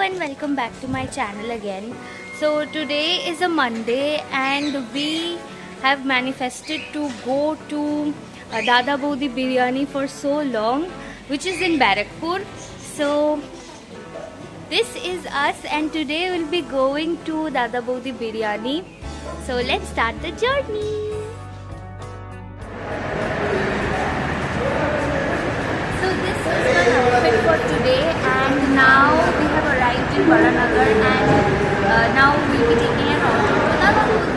and welcome back to my channel again. So today is a Monday and we have manifested to go to Dada Bodi Biryani for so long, which is in Barakpur. So this is us and today we'll be going to Dada Bodi Biryani. So let's start the journey. So this is my outfit for today and now we have arrived in Baranagar and now we'll be taking an auto to Dada Bodi.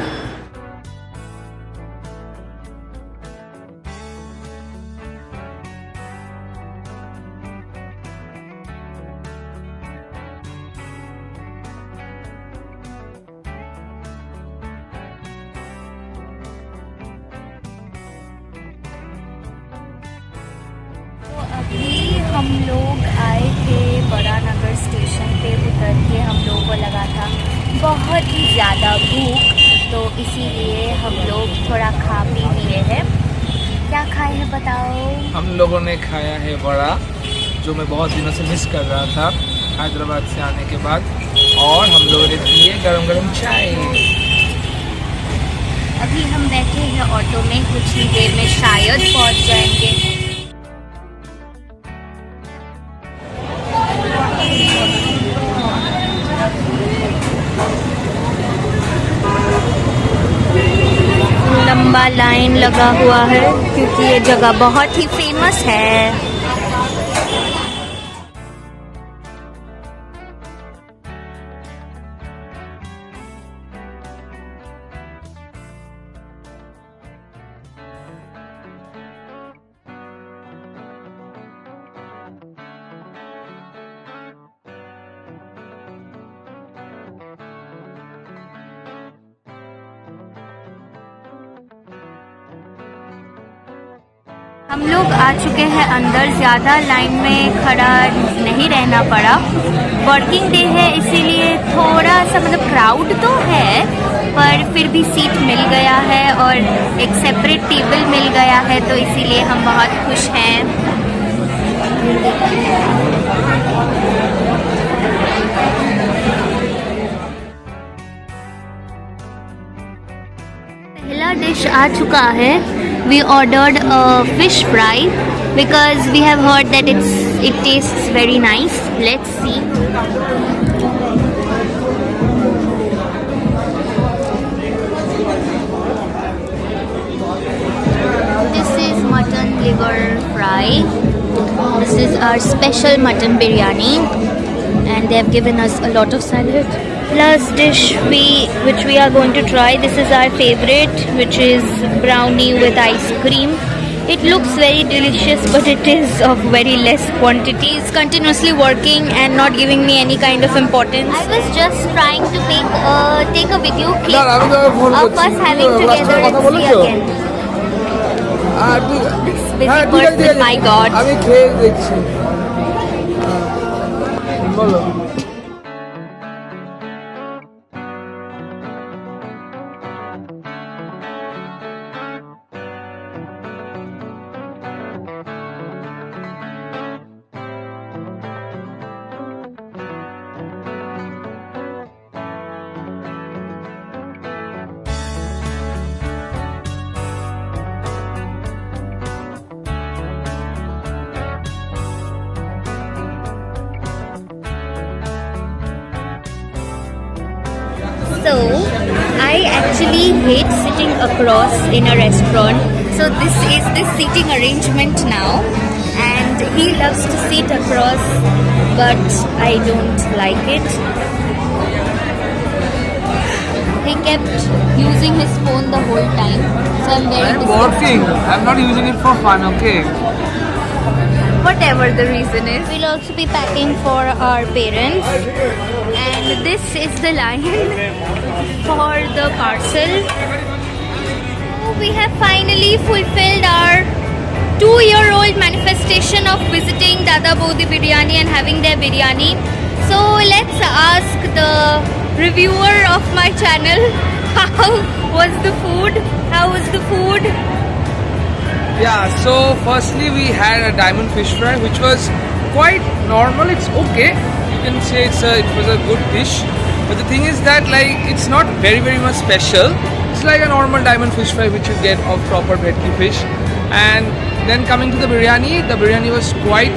अभी हम लोग आए थे Baranagar station पे उतर के हम लोगों को लगा था बहुत ही ज़्यादा भूख, तो इसीलिए हम लोग थोड़ा खा पी लिए हैं। क्या खाए हैं बताओ? हम लोगों ने खाया है वड़ा, जो मैं बहुत दिनों से मिस कर रहा था हैदराबाद से आने के बाद, और हम लोगों ने पिए गरम गरम चाय। अभी हम बैठे हैं ऑटो में, कुछ ही देर में शायद पहुंच जाएंगे। लंबा लाइन लगा हुआ है क्योंकि ये जगह बहुत ही फेमस है। हम लोग आ चुके हैं अंदर, ज़्यादा लाइन में खड़ा नहीं रहना पड़ा। वर्किंग डे है इसीलिए थोड़ा सा मतलब क्राउड तो है, पर फिर भी सीट मिल गया है और एक सेपरेट टेबल मिल गया है, तो इसीलिए हम बहुत खुश हैं। पहला डिश आ चुका है। We ordered a fish fry because we have heard that it tastes very nice. Let's see. This is mutton liver fry. This is our special mutton biryani, and they have given us a lot of salad. Plus dish which we are going to try. This is our favorite, which is brownie with ice cream. It looks very delicious, but it is of very less quantity. It's continuously working and not giving me any kind of importance. I was just trying to take a video clip of us having together and see again. This busy person, my God. আমি খেয়ে দেখছি। বলো। So, I actually hate sitting across in a restaurant. So this is the seating arrangement now, and he loves to sit across, but I don't like it. He kept using his phone the whole time, so I'm very I'm working. I'm not using it for fun, okay? Whatever the reason is. We'll also be packing for our parents, and this is the line for the parcel. We have finally fulfilled our 2-year-old manifestation of visiting Dada Bodi Biryani and having their biryani. So let's ask the reviewer of my channel, how was the food? How was the food? Yeah, so firstly we had a diamond fish fry which was quite normal, it's okay, you can say it was a good dish. But the thing is that like it's not very much special. It's like a normal diamond fish fry which you get of proper bhetki fish. And then coming to the biryani was quite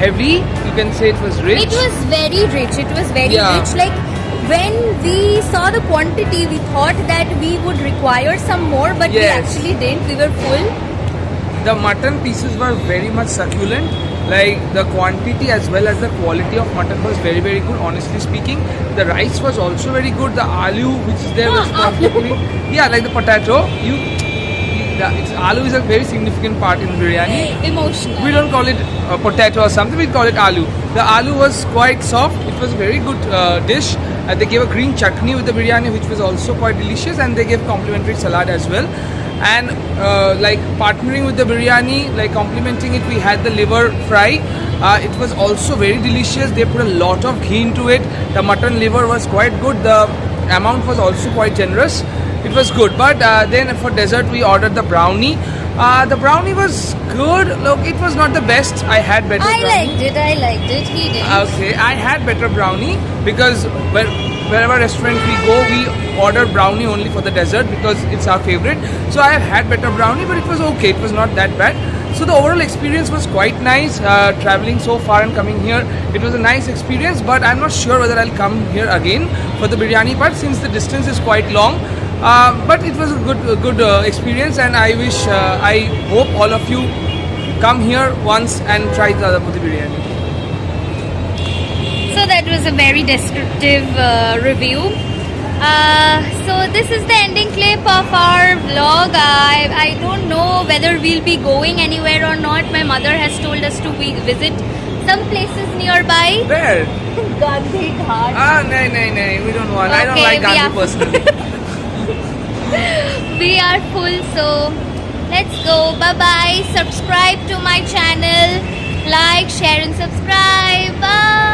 heavy. You can say it was rich. It was very rich. It was very Yeah. rich. Like when we saw the quantity, we thought that we would require some more, but we Yes. actually didn't. We were full. The mutton pieces were very much succulent. Like the quantity as well as the quality of mutton was very good. Honestly speaking, the rice was also very good. The aloo which is there was perfectly. Yeah, like the potato. Aloo is a very significant part in biryani. Emotional. We don't call it potato or something. We call it aloo. The aloo was quite soft. It was a very good dish. They gave a green chutney with the biryani, which was also quite delicious, and they gave complimentary salad as well. And like partnering with the biryani, like complementing it, we had the liver fry. It was also very delicious. They put a lot of ghee into it. The mutton liver was quite good. The amount was also quite generous. It was good. But then for dessert, we ordered the brownie. The brownie was good. Look, it was not the best. I had better I brownie. liked it. He didn't. Okay, I had better brownie because wherever restaurant we go, we order brownie only for the dessert because it's our favorite. So I have had better brownie, but it was okay. It was not that bad. So the overall experience was quite nice. Traveling so far and coming here, it was a nice experience. But I'm not sure whether I'll come here again for the biryani part since the distance is quite long. But it was a good experience, and I hope all of you come here once and try the Adapati biryani. So that was a very descriptive review. So this is the ending clip of our vlog. I don't know whether we'll be going anywhere or not. My mother has told us to visit some places nearby. Where? Gandhi Ghat. No, we don't want. I don't Okay, like we Gandhi are- personally. We are full, so let's go. Bye bye. Subscribe to my channel. Like, share and subscribe. Bye.